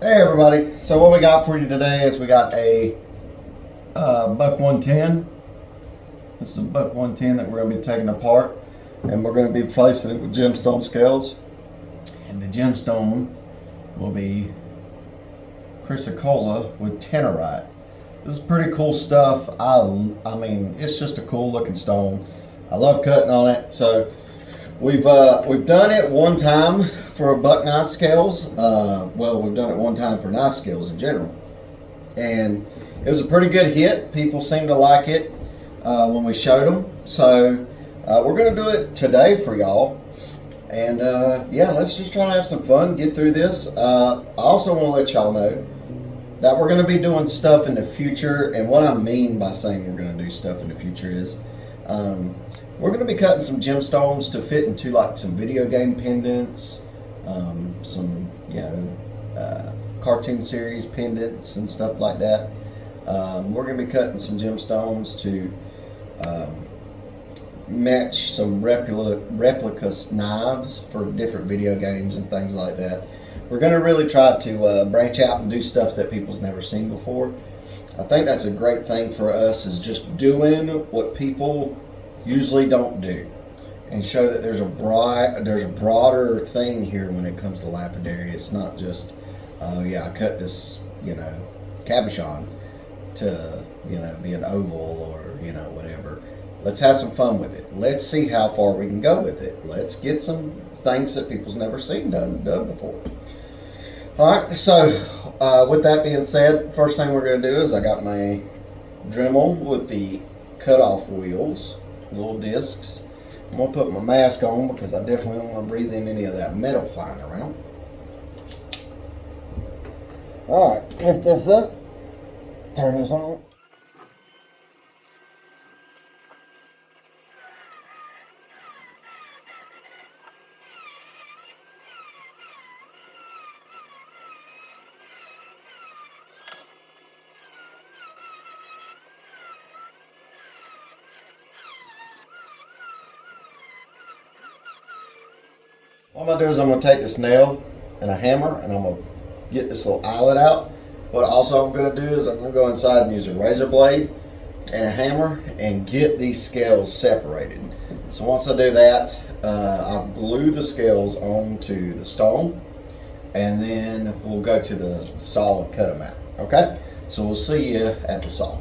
Hey everybody, so what we got for you today is we got a buck 110. This is a buck 110 that we're going to be taking apart, and we're going to be replacing it with gemstone scales. And the gemstone will be chrysocolla with tannerite. This is pretty cool stuff. I mean, it's just a cool looking stone. I love cutting on it. So we've done it one time for buck knife scales. Well, we've done it one time for knife scales in general, and it was a pretty good hit. People seemed to like it when we showed them. So we're gonna do it today for y'all, and yeah, let's just try to have some fun, get through this. I also want to let y'all know that we're going to be doing stuff in the future, and what I mean by saying we're going to do stuff in the future is we're going to be cutting some gemstones to fit into like some video game pendants, some cartoon series pendants and stuff like that. We're going to be cutting some gemstones to match some replica knives for different video games and things like that. We're going to really try to branch out and do stuff that people's never seen before. I think that's a great thing for us, is just doing what people usually don't do, and show that there's a broader thing here when it comes to lapidary. It's not just, oh yeah, I cut this, cabochon to, be an oval or, whatever. Let's have some fun with it. Let's see how far we can go with it. Let's get some things that people's never seen done before. All right, so with that being said, first thing we're going to do is I got my Dremel with the cutoff wheels, little discs. I'm going to put my mask on because I definitely don't want to breathe in any of that metal flying around. All right, lift this up, turn this on. What I'm going to do is I'm going to take this nail and a hammer, and I'm going to get this little eyelet out. What also I'm going to do is I'm going to go inside and use a razor blade and a hammer and get these scales separated. So once I do that, I'll glue the scales onto the stone, and then we'll go to the saw and cut them out. Okay? So we'll see you at the saw.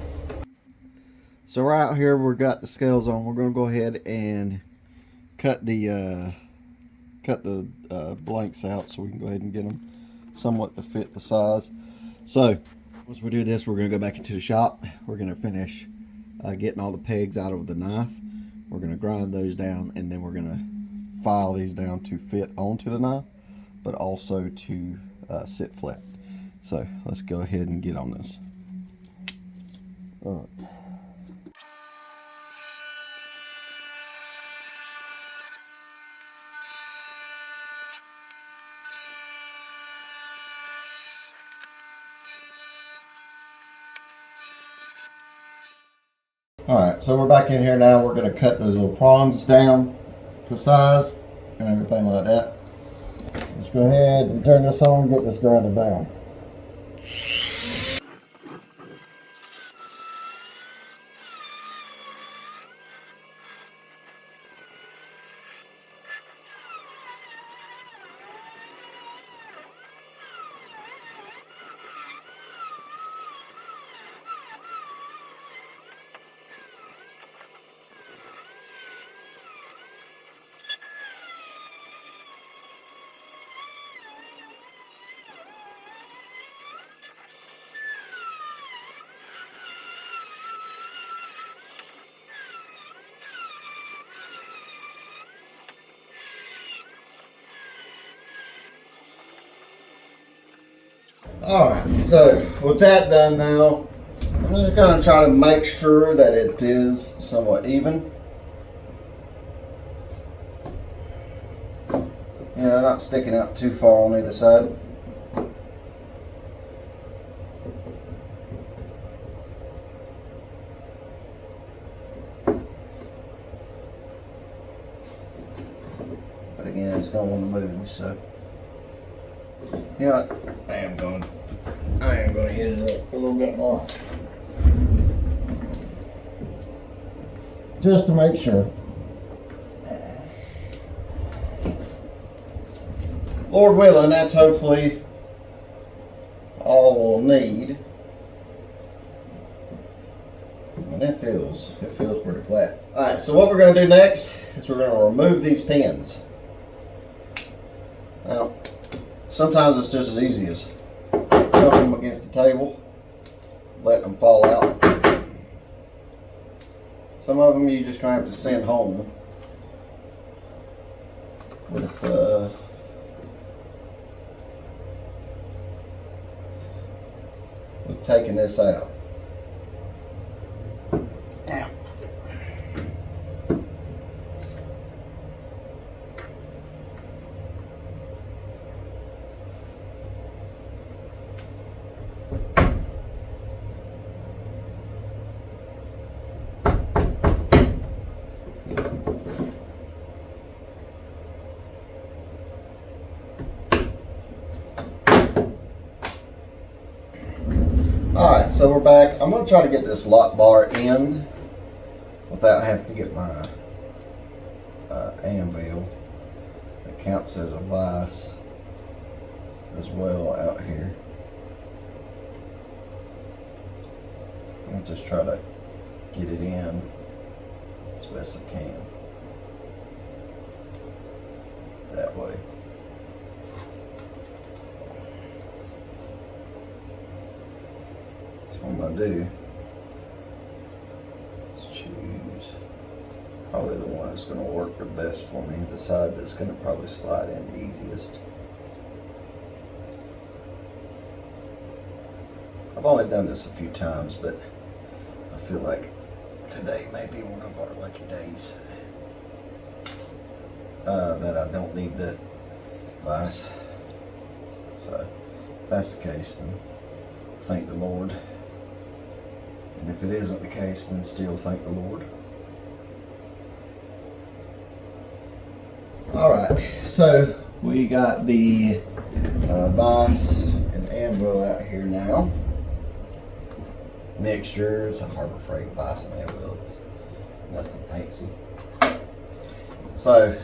So right here we've got the scales on. We're going to go ahead and cut the blanks out so we can go ahead and get them somewhat to fit the size. So once we do this, we're going to go back into the shop. We're going to finish getting all the pegs out of the knife. We're going to grind those down, and then we're going to file these down to fit onto the knife, but also to sit flat. So let's go ahead and get on this. All right. Alright, so we're back in here now. We're going to cut those little prongs down to size and everything like that. Let's go ahead and turn this on and get this grinded down. Alright, so with that done now, I'm just going to try to make sure that it is somewhat even. Not sticking out too far on either side. But again, it's going to want to move, so You know what? I am going to hit it up a little bit more. Just to make sure. Lord willing, that's hopefully all we'll need. And it feels pretty flat. Alright, so what we're going to do next is we're going to remove these pins. Now, sometimes it's just as easy as throwing them against the table, letting them fall out. Some of them you just going to have to send home with taking this out. Ow. Alright, so we're back. I'm going to try to get this lock bar in without having to get my anvil that counts as a vise as well out here. I'll just try to get it in as best I can that way. What I'm going to do is choose probably the one that's going to work the best for me, the side that's going to probably slide in the easiest. I've only done this a few times, but I feel like today may be one of our lucky days that I don't need the vise. So if that's the case, then thank the Lord. And if it isn't the case, then still thank the Lord. Alright, so we got the vise and anvil out here now. Mixtures, a Harbor Freight vise and anvil. Nothing fancy. So,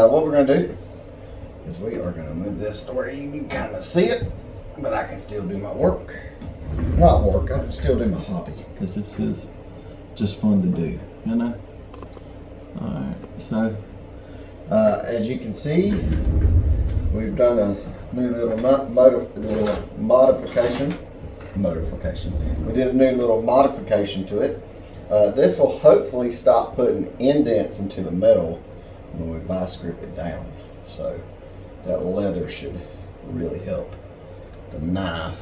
what we're going to do is we are going to move this to where you can kind of see it, but I can still do my work. Not work, I can still do my hobby, because this is just fun to do, you know? Alright, so as you can see, we've done a new little modification. We did a new little modification to it. This will hopefully stop putting indents into the metal when we vice grip it down. So that leather should really help the knife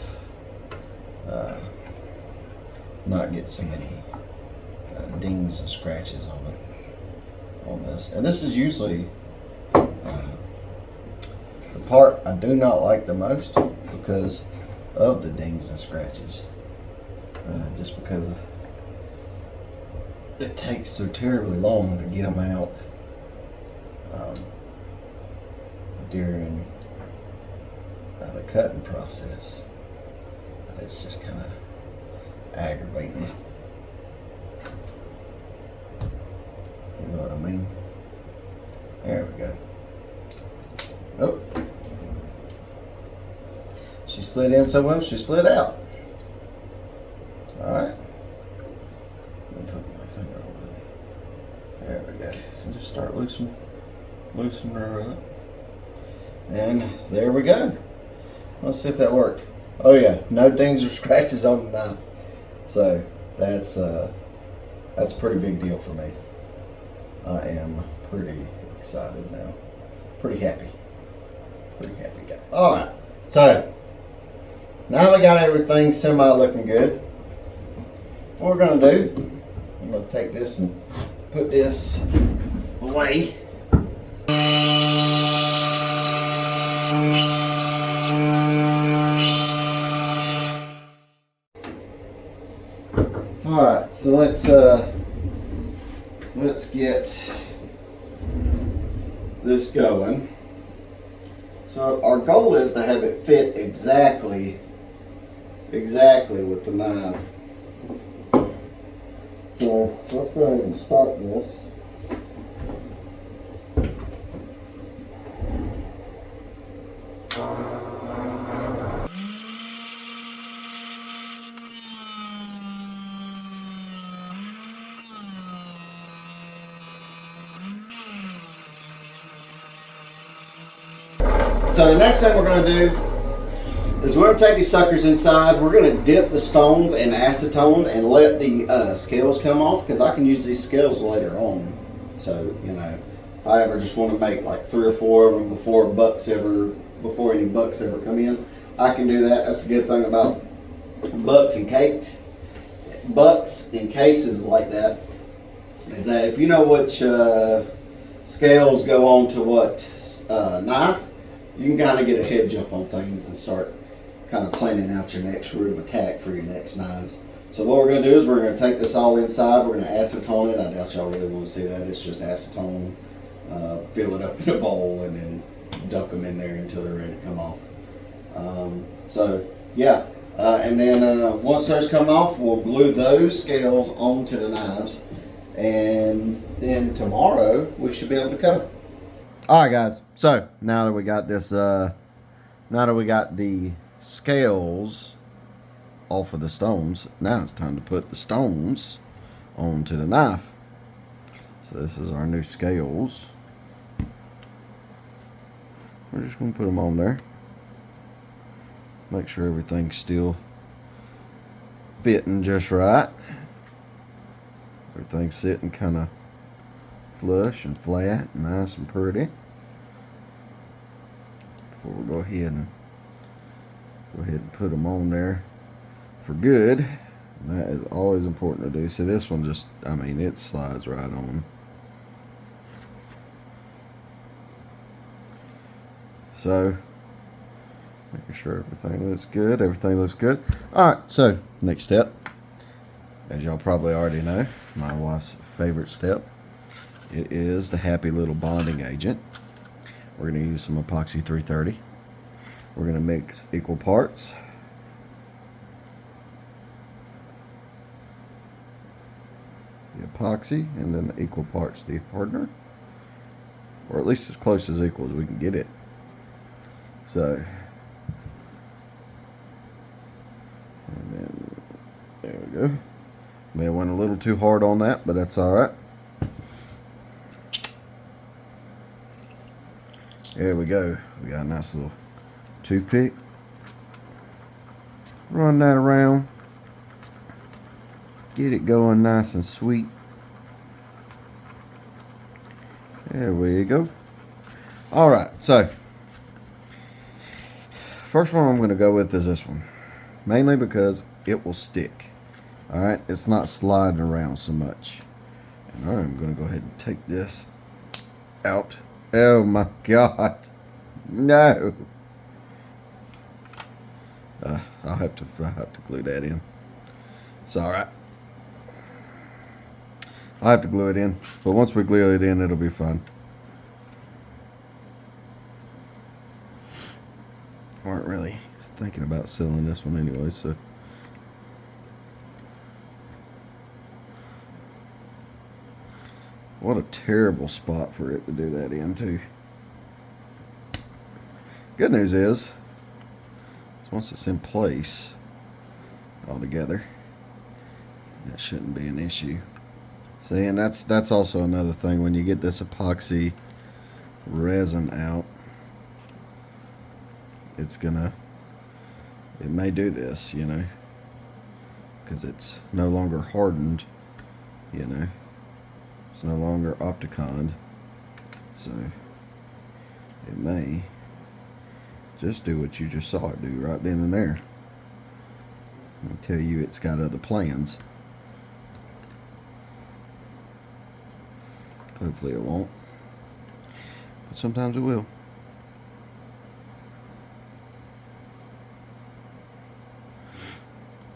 not get so many dings and scratches on it, on this. And this is usually the part I do not like the most because of the dings and scratches, just because it takes so terribly long to get them out during the cutting process. It's just kind of aggravating. You know what I mean? There we go. Oh. She slid in so well, she slid out. Alright. Let me put my finger over there. There we go. And just start loosening her up. And there we go. Let's see if that worked. Oh yeah, no dings or scratches on the knife. So that's a pretty big deal for me. I am pretty excited now. Pretty happy guy. Alright, so now we got everything semi looking good. What we're gonna do, I'm gonna take this and put this away. Alright, so let's get this going. So our goal is to have it fit exactly with the knife. So let's go ahead and start this. So the next thing we're going to do is we're going to take these suckers inside. We're going to dip the stones in acetone and let the scales come off, because I can use these scales later on. So, you know, if I ever just want to make like 3 or 4 of them before any bucks ever come in, I can do that. That's a good thing about bucks and cases like that, is that if you know which scales go on to what knife, you can kind of get a head jump on things and start kind of planning out your next route of attack for your next knives. So what we're going to do is we're going to take this all inside. We're going to acetone it. I doubt y'all really want to see that. It's just acetone. Fill it up in a bowl and then dunk them in there until they're ready to come off. So yeah, and then once those come off, we'll glue those scales onto the knives, and then tomorrow we should be able to cut them. All right, guys. So now that we got this, now that we got the scales off of the stones, now it's time to put the stones onto the knife. So this is our new scales. We're just gonna put them on there. Make sure everything's still fitting just right. Everything's sitting kind of flush and flat, nice and pretty. Before we go ahead and put them on there for good. And that is always important to do. See, this one just, I mean, it slides right on. So, making sure everything looks good. Everything looks good. All right, so next step, as y'all probably already know, my wife's favorite step. It is the happy little bonding agent. We're going to use some epoxy 330. We're going to mix equal parts. The epoxy, and then the equal parts the hardener, or at least as close as equal as we can get it. So, and then there we go. May have went a little too hard on that, but that's all right. There we go. We got a nice little toothpick. Run that around. Get it going nice and sweet. There we go. Alright, so first one I'm going to go with is this one. Mainly because it will stick. Alright, it's not sliding around so much. And I'm going to go ahead and take this out. Oh my God. No. I'll have to glue that in. It's alright. I'll have to glue it in. But once we glue it in, it'll be fine. I weren't really thinking about selling this one anyway, so. What a terrible spot for it to do that in, too. Good news is, once it's in place altogether, that shouldn't be an issue. See, and that's also another thing. When you get this epoxy resin out, it may do this, you know, because it's no longer hardened, you know. It's no longer opticon, so it may just do what you just saw it do right then and there. I'll tell you it's got other plans. Hopefully it won't, but sometimes it will.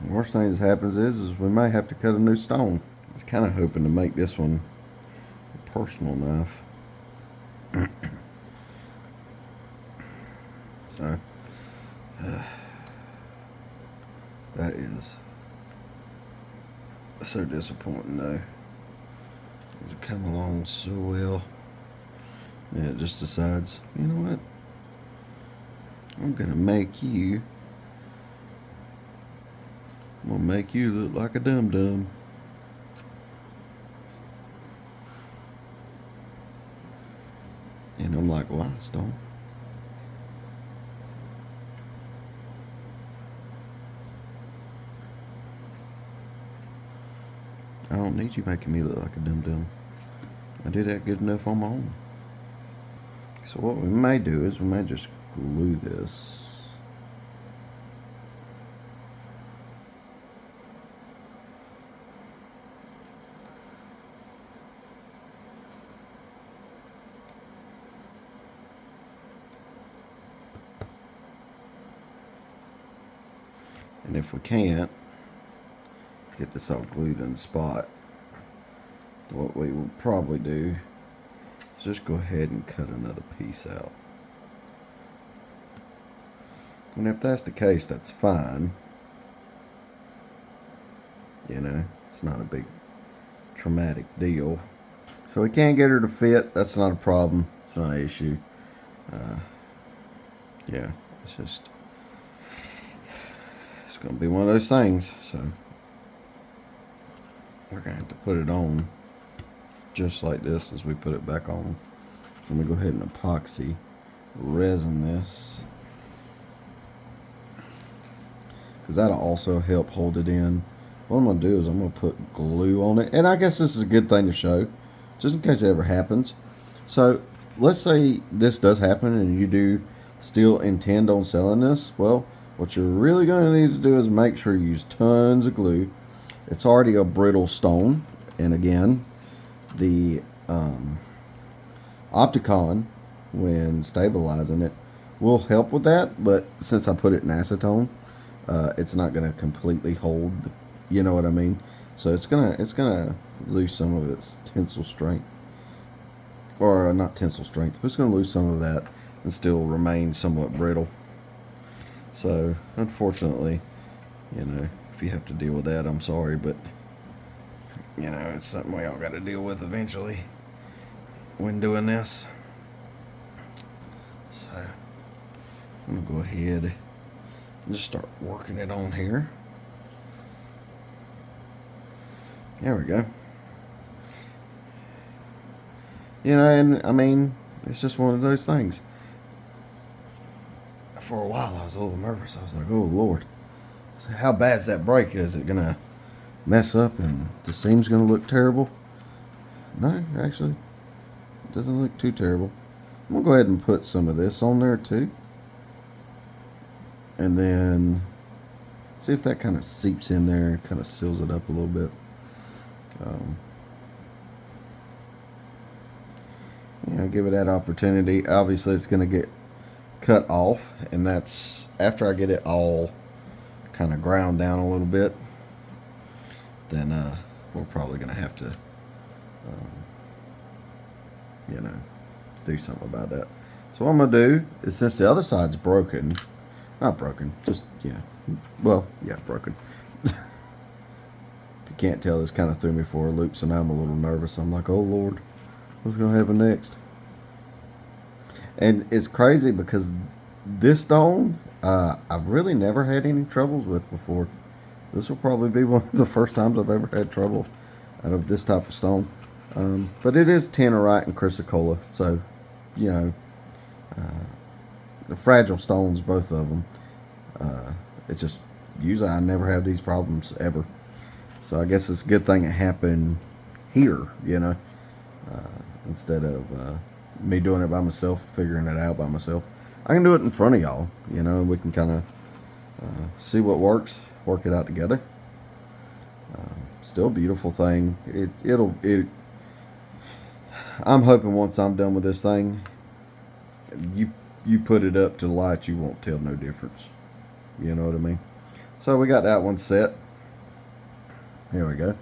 The worst thing that happens is we may have to cut a new stone. I was kind of hoping to make this one a personal knife. So that is so disappointing though. It's come along so well. And it just decides, you know what? I'm gonna make you look like a dum-dum. And I'm like, why, Stone? I don't need you making me look like a dum-dum. I do that good enough on my own. So what we may do is we may just glue this. And if we can't get this all glued in the spot, what we will probably do is just go ahead and cut another piece out. And if that's the case, that's fine. You know, it's not a big traumatic deal. So we can't get her to fit. That's not a problem. It's not an issue. Yeah, it's going to be one of those things. So we're going to have to put it on just like this as we put it back on. Let me go ahead and epoxy resin this, because that'll also help hold it in. What I'm going to do is I'm going to put glue on it. And I guess this is a good thing to show, just in case it ever happens. So let's say this does happen and you do still intend on selling this. Well, what you're really going to need to do is make sure you use tons of glue. It's already a brittle stone. And again, the Opticon, when stabilizing it, will help with that. But since I put it in acetone, it's not going to completely hold, you know what I mean? So it's gonna lose some of its tensile strength, or not tensile strength, but it's gonna lose some of that and still remain somewhat brittle. So unfortunately, you know, if you have to deal with that, I'm sorry, but you know, it's something we all got to deal with eventually when doing this. So I'm gonna go ahead and just start working it on here. There we go. You know, and I mean, it's just one of those things. For a while, I was a little nervous. I was like, oh, Lord. So how bad's that break? Is it going to mess up and the seam's going to look terrible? No, actually, it doesn't look too terrible. I'm going to go ahead and put some of this on there, too. And then see if that kind of seeps in there, kind of seals it up a little bit. You know, give it that opportunity. Obviously, it's going to get cut off, and that's after I get it all kind of ground down a little bit. Then we're probably going to have to, you know, do something about that. So what I'm going to do is, since the other side's broken, not broken, just, yeah, well, yeah, broken. If you can't tell, this kind of threw me for a loop, so now I'm a little nervous. I'm like, oh, Lord. What's going to happen next? And it's crazy because this stone, I've really never had any troubles with before. This will probably be one of the first times I've ever had trouble out of this type of stone. But it is tannerite and chrysocolla, so, you know, the fragile stones, both of them. It's just, usually I never have these problems ever. So I guess it's a good thing it happened here, you know. Instead of me doing it by myself, figuring it out by myself. I can do it in front of y'all, you know, and we can kind of see what works, work it out together. Still a beautiful thing. I'm hoping once I'm done with this thing, you put it up to the light, you won't tell no difference. You know what I mean? So we got that one set. Here we go.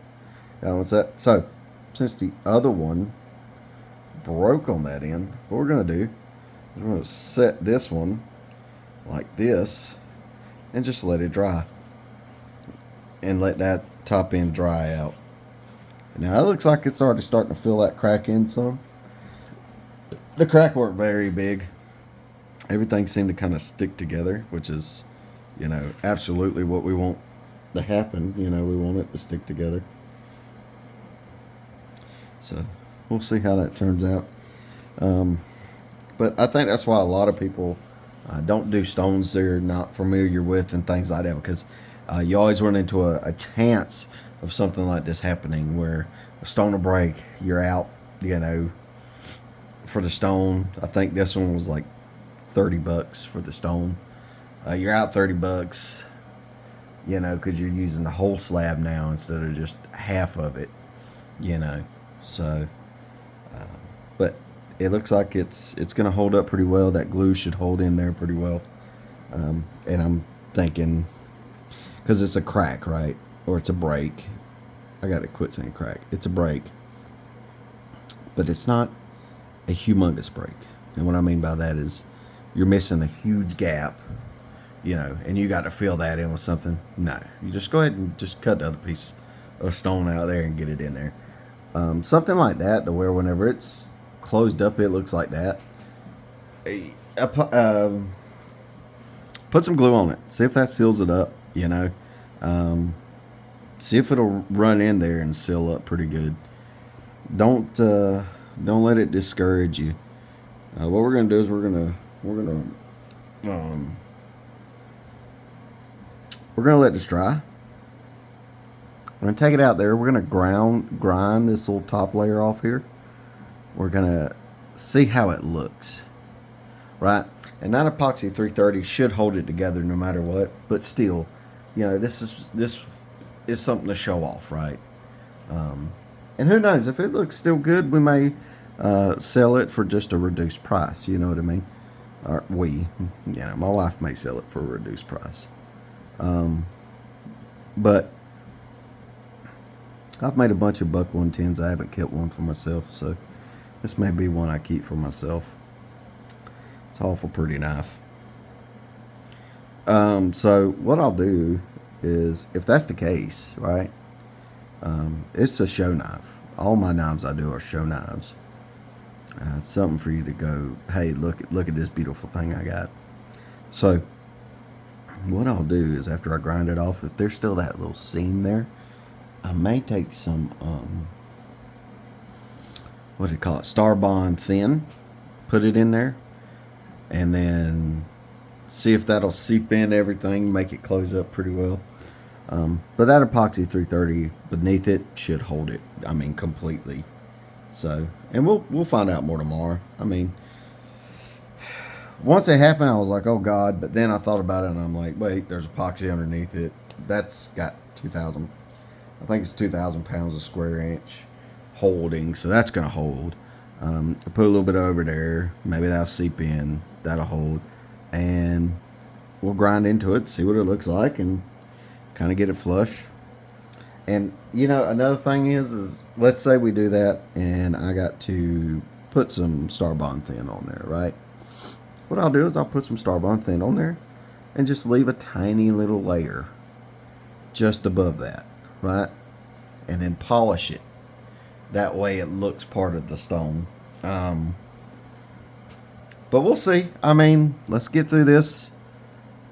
That one's set. So since the other one broke on that end, what we're going to do is we're going to set this one like this and just let it dry. And let that top end dry out. Now it looks like it's already starting to fill that crack in some. The crack weren't very big. Everything seemed to kind of stick together, which is, absolutely what we want to happen. We want it to stick together. So we'll see how that turns out. But I think that's why a lot of people don't do stones they're not familiar with and things like that, because you always run into a chance of something like this happening where a stone will break, you're out, for the stone. I think this one was like $30 for the stone. You're out $30, because you're using the whole slab now instead of just half of it, So, but it looks like it's going to hold up pretty well. That glue should hold in there pretty well. And I'm thinking, because it's a crack, right? Or it's a break. I got to quit saying crack. It's a break. But it's not a humongous break. And what I mean by that is you're missing a huge gap, and you got to fill that in with something. No. You just go ahead and just cut the other piece of stone out there and get it in there. Something like that, to where whenever it's closed up, it looks like that. Put some glue on it. See if that seals it up, See if it'll run in there and seal up pretty good. Don't let it discourage you. What we're gonna do is we're gonna let this dry. We're gonna take it out there. We're gonna grind this little top layer off here. We're gonna see how it looks, right? And that epoxy 330 should hold it together no matter what. But still, this is something to show off, right? And who knows, if it looks still good, we may sell it for just a reduced price. You know what I mean? Or my wife may sell it for a reduced price. But I've made a bunch of buck 110s. I haven't kept one for myself, so this may be one I keep for myself. It's awful pretty knife. So what I'll do is, if that's the case, right? It's a show knife. All my knives I do are show knives. It's something for you to go, hey, look at this beautiful thing I got. So what I'll do is, after I grind it off, if there's still that little seam there, I may take some what do you call it, Starbond thin, put it in there, and then see if that'll seep in everything, make it close up pretty well. But that epoxy 330 beneath it should hold it, completely. So, and we'll find out more tomorrow. Once it happened, I was like, oh God, but then I thought about it and I'm like, wait, there's epoxy underneath it. That's got 2,000, I think it's 2,000 pounds a square inch holding, so that's gonna hold. I put a little bit over there, maybe that'll seep in, that'll hold, and we'll grind into it, see what it looks like, and kind of get it flush. And another thing is let's say we do that and I got to put some Starbond thin on there, right? What I'll do is I'll put some Starbond thin on there and just leave a tiny little layer just above that, right? And then polish it. That way it looks part of the stone. But we'll see. Let's get through this.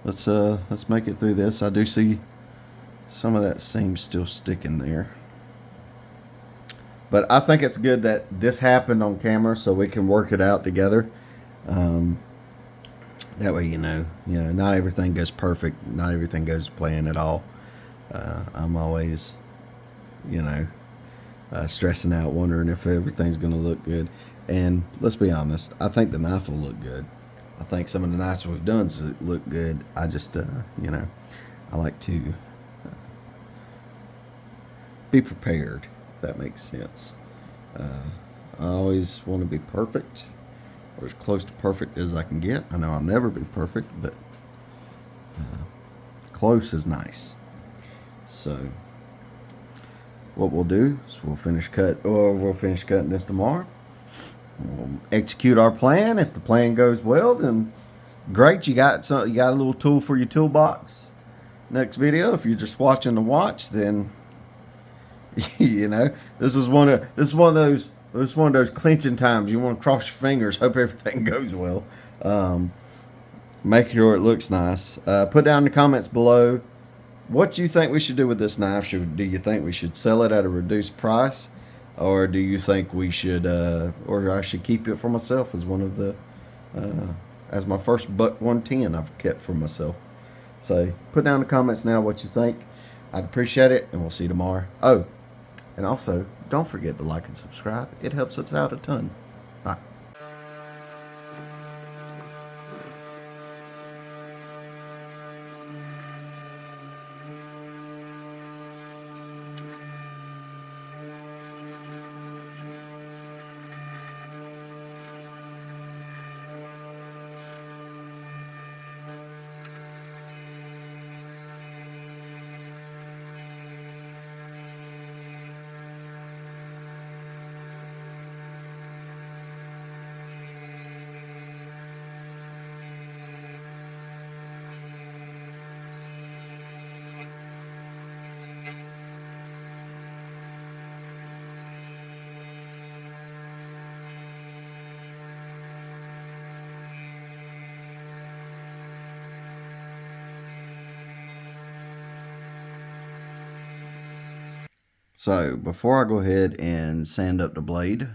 Let's make it through this. I do see some of that seam still sticking there. But I think it's good that this happened on camera so we can work it out together. That way, not everything goes perfect. Not everything goes to plan at all. I'm always, stressing out, wondering if everything's going to look good. And let's be honest, I think the knife will look good. I think some of the knives we've done look good. I just, I like to be prepared, if that makes sense. I always want to be perfect, or as close to perfect as I can get. I know I'll never be perfect, but close is nice. So what we'll do is we'll finish cutting this tomorrow. We'll execute our plan. If the plan goes well, then great. You got a little tool for your toolbox. Next video, if you're just watching to watch, then you know this is one of those clinching times. You want to cross your fingers, hope everything goes well. Um, make sure it looks nice. Put down in the comments below what you think we should do with this knife. Do you think we should sell it at a reduced price, or do you think we should, or I should keep it for myself as one of the, as my first buck 110 I've kept for myself. So put down in the comments now what you think. I'd appreciate it, and we'll see you tomorrow. Oh, and also don't forget to like and subscribe. It helps us out a ton. Bye. So before I go ahead and sand up the blade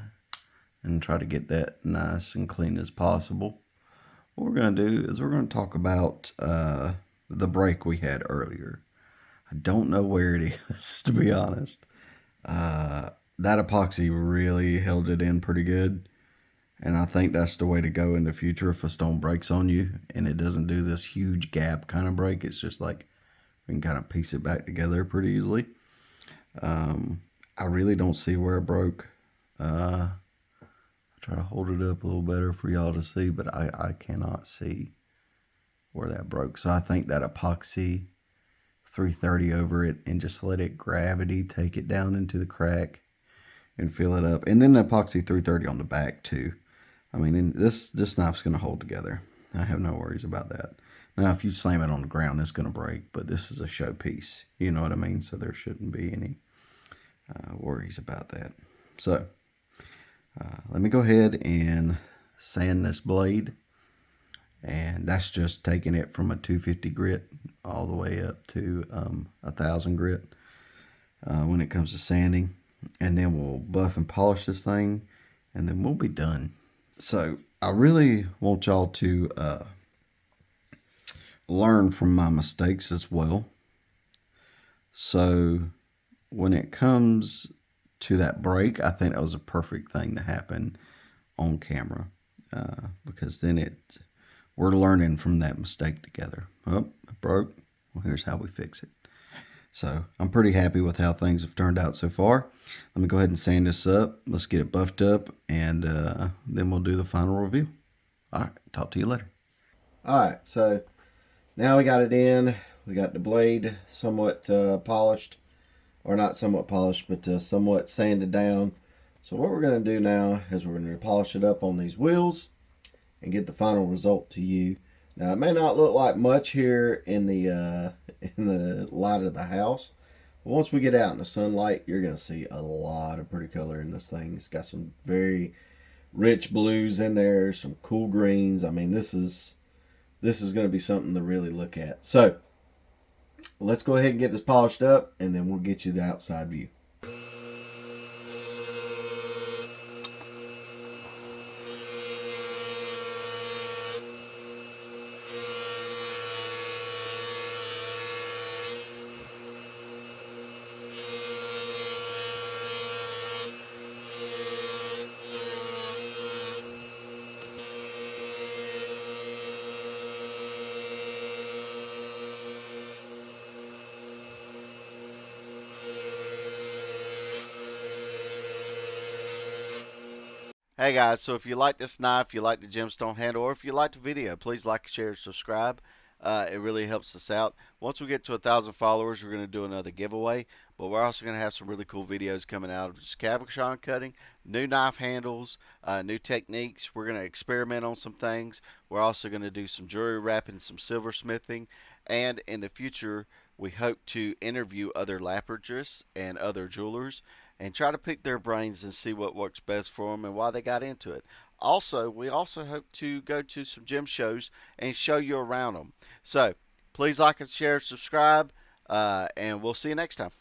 and try to get that nice and clean as possible, what we're going to do is we're going to talk about the break we had earlier. I don't know where it is, to be honest. That epoxy really held it in pretty good. And I think that's the way to go in the future if a stone breaks on you and it doesn't do this huge gap kind of break. It's just like we can kind of piece it back together pretty easily. I really don't see where it broke. I try to hold it up a little better for y'all to see, but I cannot see where that broke. So I think that epoxy 330 over it and just let it gravity take it down into the crack and fill it up. And then the epoxy 330 on the back too. I mean, this knife's going to hold together. I have no worries about that. Now, if you slam it on the ground, it's going to break, but this is a show piece. You know what I mean? So there shouldn't be any worries about that. So let me go ahead and sand this blade. And that's just taking it from a 250 grit all the way up to 1,000 grit when it comes to sanding. And then we'll buff and polish this thing, and then we'll be done. So I really want y'all to learn from my mistakes as well. So when it comes to that break, I think that was a perfect thing to happen on camera, because then we're learning from that mistake together. Oh, it broke. Well, here's how we fix it. So I'm pretty happy with how things have turned out so far. Let me go ahead and sand this up. Let's get it buffed up, and then we'll do the final review. All right, talk to you later. All right, so now we got it in. We got the blade somewhat polished, or not somewhat polished, but somewhat sanded down. So what we're going to do now is we're going to polish it up on these wheels and get the final result to you. Now it may not look like much here in the light of the house, but once we get out in the sunlight, you're going to see a lot of pretty color in this thing. It's got some very rich blues in there, some cool greens. I mean, this is going to be something to really look at. So let's go ahead and get this polished up, and then we'll get you the outside view. Hey guys, so if you like this knife, you like the gemstone handle, or if you like the video, please like, share, and subscribe. It really helps us out. Once we get to 1,000 followers, we're going to do another giveaway. But we're also going to have some really cool videos coming out of just cabochon cutting, new knife handles, new techniques. We're going to experiment on some things. We're also going to do some jewelry wrapping, some silversmithing, and in the future, we hope to interview other lapidarists and other jewelers and try to pick their brains and see what works best for them and why they got into it. Also, we also hope to go to some gem shows and show you around them. So, please like and share, subscribe, and we'll see you next time.